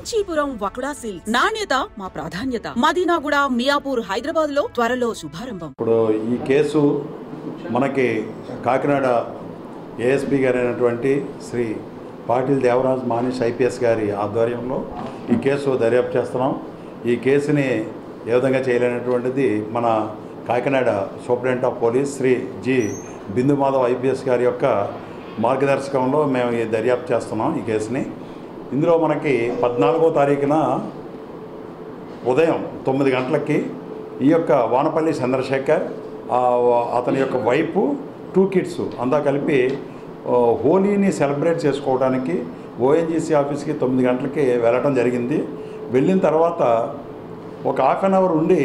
Kanchipuram వకుడా silks నాణ్యత మా ప్రాధాన్యత. మదీనాగూడ, మియాపూర్, హైదరాబాద్ లో త్వరలో శుభారంభం. ఇప్పుడు ఈ కేసు మనకి కాకినాడ ఏఎస్పీ గారు అయినటువంటి శ్రీ పాటిల్ దేవరాజ్ మానిష్ ఐపీఎస్ గారి ఆధ్వర్యంలో ఈ కేసు దర్యాప్తు చేస్తున్నాం. ఈ కేసుని ఏ విధంగా చేయలేనటువంటిది మన Kakinada superintendent of police Shri G Bindu Madhav IPS గారి యొక్క మార్గదర్శకంలో మేము ఈ దర్యాప్తు చేస్తున్నాం ఈ కేసుని. ఇందులో మనకి 14వ తారీఖున ఉదయం 9 గంటలకి ఈ యొక్క వానపల్లి చంద్రశేఖర్ అతని యొక్క వైఫ్ 2 కిడ్స్ అంతా కలిపి హోలీని సెలబ్రేట్ చేసుకోవడానికి ఓఎన్జీసీ ఆఫీస్కి 9 గంటలకి వెళ్ళటం జరిగింది. వెళ్ళిన తర్వాత ఒక హాఫ్ అన్ అవర్ ఉండి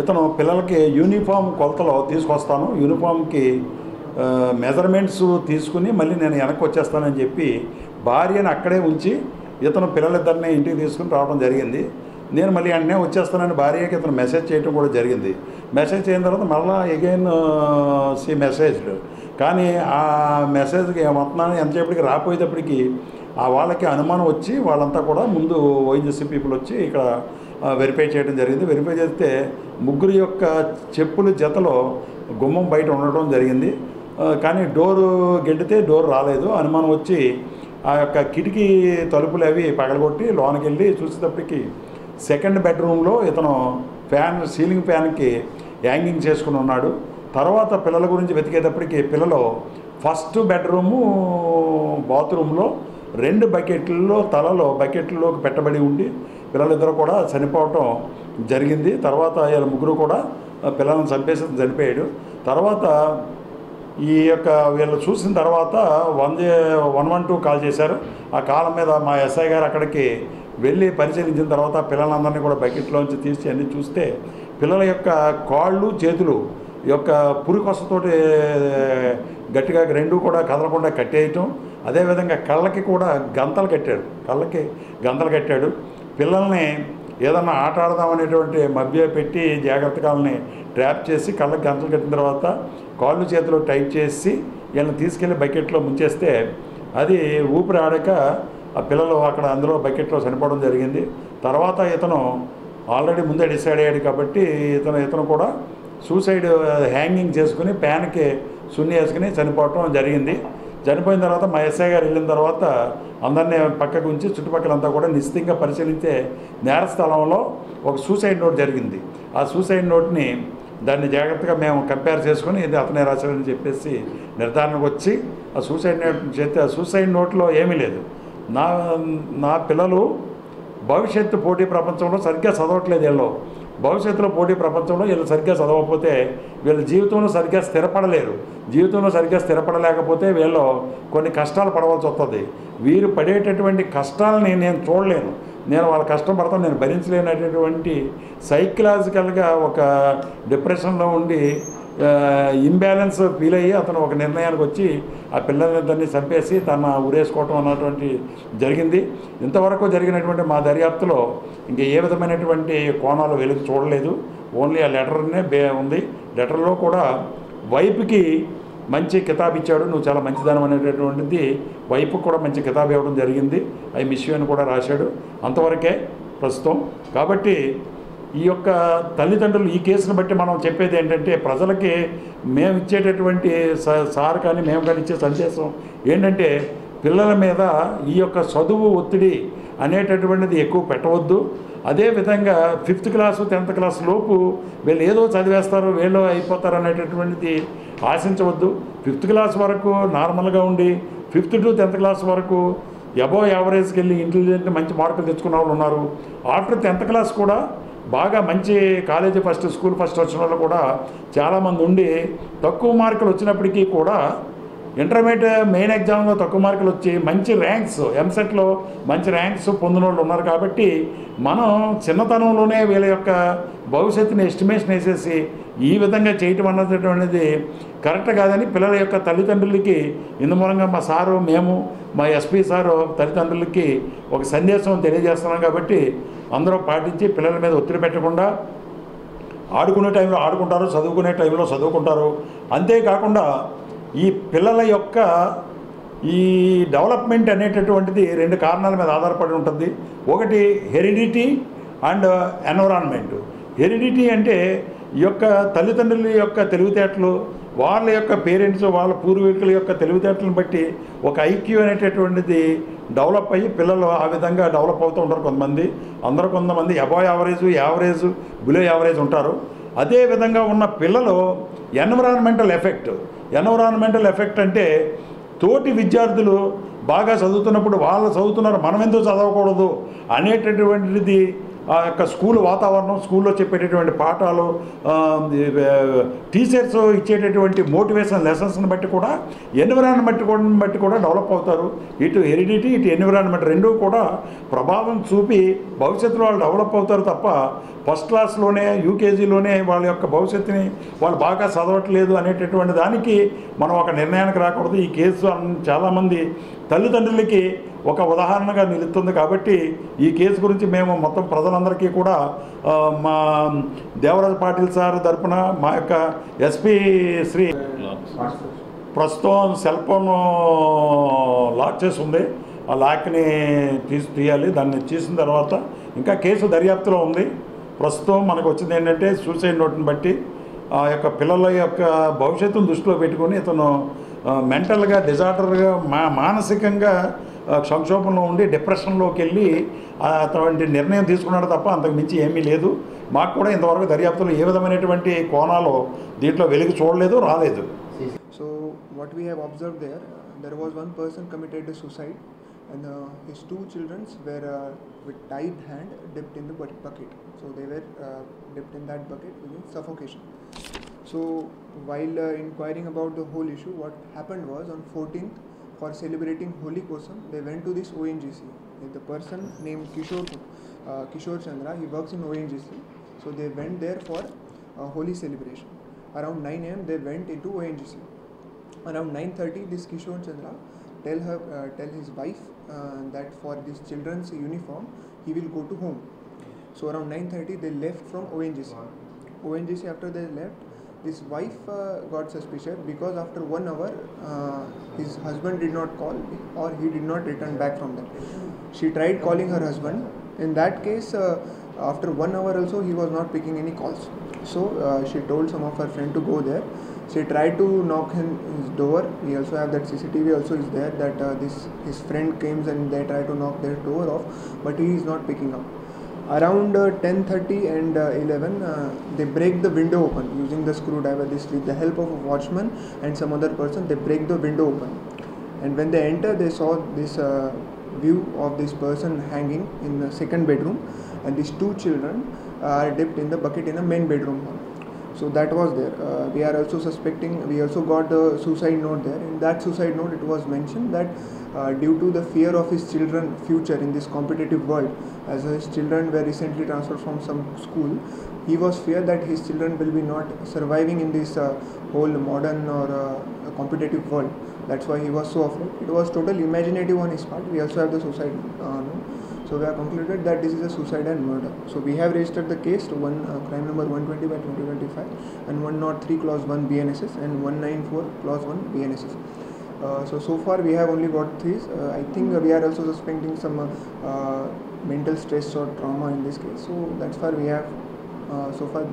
ఇతను పిల్లలకి యూనిఫామ్ కొలతలో తీసుకొస్తాను, యూనిఫామ్కి మెజర్మెంట్స్ తీసుకుని మళ్ళీ నేను వెనక్కి వచ్చేస్తానని చెప్పి భార్యను అక్కడే ఉంచి ఇతను పిల్లలిద్దరిని ఇంటికి తీసుకుని రావడం జరిగింది. నేను మళ్ళీ వెంటనే వచ్చేస్తానని భార్యకి ఇతను మెసేజ్ చేయడం కూడా జరిగింది. మెసేజ్ అయిన తర్వాత మళ్ళీ అగైన్ సి మెసేజ్డ్, కానీ ఆ మెసేజ్కి మొత్తాన్ని ఎంతసేపటికి రాపోయేటప్పటికి వాళ్ళకి అనుమానం వచ్చి వాళ్ళంతా కూడా ముందు ఓఎన్జీసీ పీపుల్ వచ్చి ఇక్కడ వెరిఫై చేయడం జరిగింది. వెరిఫై చేస్తే ముగ్గురు యొక్క చెప్పుల జతలో గుమ్మం బయట ఉండటం జరిగింది. కానీ డోరు గెంటితే డోర్ రాలేదు. అనుమానం వచ్చి ఆ యొక్క కిటికీ తలుపులు అవి పగలగొట్టి లోనికి వెళ్ళి చూసేటప్పటికి సెకండ్ బెడ్రూమ్లో ఇతను సీలింగ్ ఫ్యాన్కి హ్యాంగింగ్ చేసుకుని ఉన్నాడు. తర్వాత పిల్లల గురించి వెతికేటప్పటికి పిల్లలు ఫస్ట్ బెడ్రూము బాత్రూంలో 2 బకెట్లలో తలలో బకెట్లలోకి పెట్టబడి ఉండి పిల్లలిద్దరూ కూడా చనిపోవటం జరిగింది. తర్వాత వీళ్ళ ముగ్గురు కూడా పిల్లలను చంపేసి చనిపోయాడు. తర్వాత ఈ యొక్క వీళ్ళు చూసిన తర్వాత 112 కాల్ చేశారు. ఆ కాల్ మీద మా ఎస్ఐ గారు అక్కడికి వెళ్ళి పరిశీలించిన తర్వాత పిల్లలందరినీ కూడా బకెట్లోంచి తీసి అన్నీ చూస్తే పిల్లల యొక్క కాళ్ళు చేతులు యొక్క పురికొసతోటి గట్టిగా 2 కూడా కదలకుండా కట్టేయటం, అదేవిధంగా కళ్ళకి కూడా గంతలు కట్టాడు, కళ్ళకి గంతలు కట్టాడు. పిల్లల్ని ఏదన్నా ఆట ఆడదామనేటువంటి మభ్య పెట్టి జాగ్రత్తగా వాళ్ళని ట్రాప్ చేసి కళ్ళకి గంటలు కట్టిన తర్వాత కాళ్ళు చేతులు టైట్ చేసి వీళ్ళని తీసుకెళ్ళి బకెట్లో ముంచేస్తే అది ఊపిరి ఆడక ఆ పిల్లలు అక్కడ అందులో బకెట్లో చనిపోవడం జరిగింది. తర్వాత ఇతను ఆల్రెడీ ముందే డిసైడ్ అయ్యాడు కాబట్టి ఇతను కూడా సూసైడ్ హ్యాంగింగ్ చేసుకుని ప్యాన్కి సున్ని వేసుకుని చనిపోవటం జరిగింది. చనిపోయిన తర్వాత మా ఎస్ఐ గారు వెళ్ళిన తర్వాత అందరినీ పక్కకు ఉంచి చుట్టుపక్కలంతా కూడా నిశ్చితంగా పరిశీలించే నేర స్థలంలో ఒక సూసైడ్ నోట్ జరిగింది. ఆ సూసైడ్ నోట్ని దాన్ని జాగ్రత్తగా మేము కంపేర్ చేసుకొని ఇది అతనే రాశాడని చెప్పేసి నిర్ధారణకు వచ్చి ఆ సూసైడ్ నోట్ చేస్తే ఆ సూసైడ్ నోట్లో ఏమీ లేదు. నా పిల్లలు భవిష్యత్తు పోటీ ప్రపంచంలో సరిగ్గా చదవట్లేదు. వీళ్ళు భవిష్యత్తులో పోటీ ప్రపంచంలో వీళ్ళు సరిగ్గా చదవకపోతే వీళ్ళ జీవితంలో సరిగ్గా స్థిరపడలేరు. జీవితంలో సరిగ్గా స్థిరపడలేకపోతే వీళ్ళు కొన్ని కష్టాలు పడవలసి వస్తుంది. వీరు పడేటటువంటి కష్టాలని నేను చూడలేను, నేను వాళ్ళ కష్టం పడతాను, నేను భరించలేనటువంటి సైకలాజికల్గా ఒక డిప్రెషన్లో ఉండి ఇంబ్యాలెన్స్ ఫీల్ అయ్యి అతను ఒక నిర్ణయానికి వచ్చి ఆ పిల్లలందరినీ చంపేసి తన ఉరేసుకోవటం అన్నటువంటి జరిగింది. ఇంతవరకు జరిగినటువంటి మా దర్యాప్తులో ఇంకా ఏ విధమైనటువంటి కోణాలు వెలుగు చూడలేదు. ఓన్లీ ఆ లెటర్నే ఉంది. లెటర్లో కూడా వైపుకి మంచి కితాబ్ ఇచ్చాడు, నువ్వు చాలా మంచిదనం అనేటటువంటిది వైపుకి కూడా మంచి కితాబ్ ఇవ్వడం జరిగింది. ఐ మిస్ యూ అని కూడా రాశాడు. అంతవరకే ప్రస్తుతం. కాబట్టి ఈ యొక్క తల్లిదండ్రులు ఈ కేసును బట్టి మనం చెప్పేది ఏంటంటే ప్రజలకి మేము ఇచ్చేటటువంటి సార్ కానీ మేము కానీ ఇచ్చే సందేశం ఏంటంటే పిల్లల మీద ఈ యొక్క చదువు ఒత్తిడి అనేటటువంటిది ఎక్కువ పెట్టవద్దు. అదేవిధంగా 5th క్లాసు 10th క్లాస్ లోపు వీళ్ళు ఏదో చదివేస్తారు, వీళ్ళు అయిపోతారు అనేటటువంటిది ఆశించవద్దు. 5th క్లాస్ వరకు నార్మల్గా ఉండి 5th to 10th క్లాస్ వరకు అబోవ్ యావరేజ్కి వెళ్ళి ఇంటెలిజెంట్ మంచి మార్కులు తెచ్చుకున్న వాళ్ళు ఉన్నారు. ఆఫ్టర్ 10th క్లాస్ కూడా బాగా మంచి కాలేజీ ఫస్ట్, స్కూల్ ఫస్ట్ వచ్చిన వాళ్ళు కూడా చాలామంది ఉండి తక్కువ మార్కులు వచ్చినప్పటికీ కూడా ఇంటర్మీడియట్ మెయిన్ ఎగ్జామ్లో తక్కువ మార్కులు వచ్చి మంచి ర్యాంక్స్ ఎంసెట్లో మంచి ర్యాంక్స్ పొందిన వాళ్ళు ఉన్నారు. కాబట్టి మనం చిన్నతనంలోనే వీళ్ళ యొక్క భవిష్యత్తుని ఎస్టిమేషన్ వేసేసి ఈ విధంగా చేయటం అన్నటువంటిది కరెక్ట్ కాదని పిల్లల యొక్క తల్లిదండ్రులకి ఇందు మూలంగా మా సారు మేము మా ఎస్పీ సారు తల్లిదండ్రులకి ఒక సందేశం తెలియజేస్తున్నాం. కాబట్టి అందరూ పాటించి పిల్లల మీద ఒత్తిడి పెట్టకుండా ఆడుకునే టైంలో ఆడుకుంటారు, చదువుకునే టైంలో చదువుకుంటారు. అంతేకాకుండా ఈ పిల్లల యొక్క ఈ డెవలప్మెంట్ అనేటటువంటిది 2 కారణాల మీద ఆధారపడి ఉంటుంది. ఒకటి హెరిడిటీ అండ్ ఎన్విరాన్మెంట్. హెరిడిటీ అంటే ఈ యొక్క తల్లిదండ్రుల యొక్క తెలివితేటలు, వాళ్ళ యొక్క పేరెంట్స్, వాళ్ళ పూర్వీకుల యొక్క తెలివితేటలను బట్టి ఒక ఐక్యూ అనేటటువంటిది డెవలప్ అయ్యి పిల్లలు ఆ విధంగా డెవలప్ అవుతూ ఉంటారు. కొంతమంది అబవ్ యావరేజ్ బిలో యావరేజ్ ఉంటారు. అదే విధంగా ఉన్న పిల్లలు ఎన్విరాన్మెంటల్ ఎఫెక్ట్ అంటే తోటి విద్యార్థులు బాగా చదువుతున్నప్పుడు వాళ్ళు చదువుతున్నారు, మనం ఎందుకు చదవకూడదు అనేటటువంటిది ఆ యొక్క స్కూల్ వాతావరణం, స్కూల్లో చెప్పేటటువంటి పాఠాలు, టీచర్స్ ఇచ్చేటటువంటి మోటివేషన్ లెసన్స్ని బట్టి కూడా ఎన్విరాన్మెంట్ బట్టి కూడా డెవలప్ అవుతారు. ఇటు హెరిడిటీ ఇటు ఎన్విరాన్మెంట్ రెండూ కూడా ప్రభావం చూపి భవిష్యత్తులో వాళ్ళు డెవలప్ అవుతారు తప్ప ఫస్ట్ క్లాస్లోనే యూకేజీలోనే వాళ్ళ యొక్క భవిష్యత్తుని వాళ్ళు బాగా చదవట్లేదు అనేటటువంటి దానికి మనం ఒక నిర్ణయానికి రాకూడదు. ఈ కేసు చాలామంది తల్లిదండ్రులకి ఒక ఉదాహరణగా నిలుస్తుంది. కాబట్టి ఈ కేసు గురించి మేము మొత్తం ప్రజలందరికీ కూడా మా దేవరాజ్ పాటిల్ సార్ తరపున మా యొక్క ఎస్పీ శ్రీ ప్రస్తుతం సెల్ ఫోన్ లాక్ చేసి ఉంది, ఆ లాక్ని తీయాలి. దాన్ని తీసిన తర్వాత ఇంకా కేసు దర్యాప్తులో ఉంది. ప్రస్తుతం మనకు వచ్చింది ఏంటంటే సూసైడ్ నోట్ని బట్టి ఆ యొక్క పిల్లల యొక్క భవిష్యత్తును దృష్టిలో పెట్టుకొని ఇతను మెంటల్గా డిజార్డర్గా మానసికంగా సంక్షోభంలో ఉండి డిప్రెషన్లోకి వెళ్ళి అటువంటి నిర్ణయం తీసుకున్నాడు తప్ప అంతకు మించి ఏమీ లేదు. మాకు కూడా ఇంతవరకు దర్యాప్తులో ఏ విధమైనటువంటి కోణాలు దీంట్లో వెలుగు చూడలేదు, రాలేదు. So what we have observed there was one person committed suicide and his 2 children were with tied hand dipped in the bucket. So they were dipped in that bucket with suffocation. So while inquiring about the whole issue, what happened was on 14th, for celebrating Holi Kosam, they went to this ONGC. The person named Kishore Chandra, he works in ONGC. So they went there for Holi celebration. Around 9 am they went into ONGC. Around 9:30, this Kishore Chandra tell his wife that for this children's uniform he will go to home. So around 9:30 they left from ONGC. After they left, this wife got suspicious because after 1 hour his husband did not call or he did not return back from them. She tried calling her husband. In that case, after 1 hour also he was not picking any calls. So she told some of her friends to go there. She tried to knock his door. We also have that CCTV also is there that his friend came and they tried to knock their door off, but he is not picking up. Around 10:30 and 11, they break the window open using the screwdriver. This with the help of a watchman and some other person, they break the window open. And when they enter, they saw this view of this person hanging in the second bedroom, and these 2 children are dipped in the bucket in a main bedroom hall. So that was there. We are also suspecting. We also got the suicide note there. In that suicide note, it was mentioned that due to the fear of his children future in this competitive world, as his children were recently transferred from some school, he was feared that his children will be not surviving in this whole modern or competitive world. That's why he was so afraid. It was totally imaginative on his part. We also have the suicide note. So we have concluded that this is a suicide and murder. So we have registered the case to crime number 120/2025 and 103 clause 1 BNSS and 194 clause 1 BNSS. So far we have only got 3. I think we are also suspecting some mental stress or trauma in this case. So that's why we have so far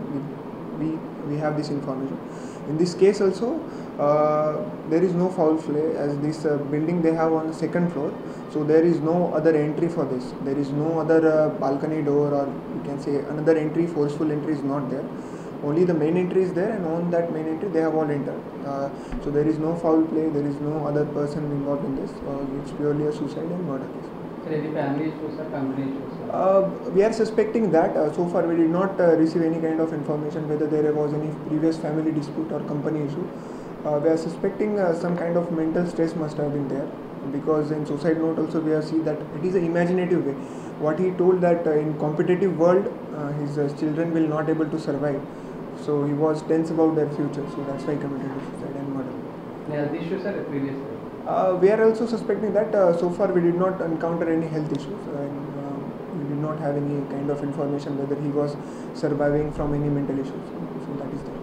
we have this information. In this case also there is no foul play, as this building they have on the 2nd floor. So there is no other entry for this. There is no other balcony door, or you can say another entry, forceful entry is not there. Only the main entry is there, and on that main entry they have all entered. So there is no foul play, there is no other person involved in this. It's purely a suicide and murder case. Any family issues or company issues? We are suspecting that. So far we did not receive any kind of information whether there was any previous family dispute or company issue. We are suspecting some kind of mental stress must have been there, because in suicide note also we have seen that it is an imaginative way. What he told that in competitive world his children will not able to survive. So he was tense about their future. So that's why he committed suicide and murder. Yeah, these issues are previous. We are also suspecting that so far we did not encounter any health issues, and we did not have any kind of information whether he was surviving from any mental issues. So that is there.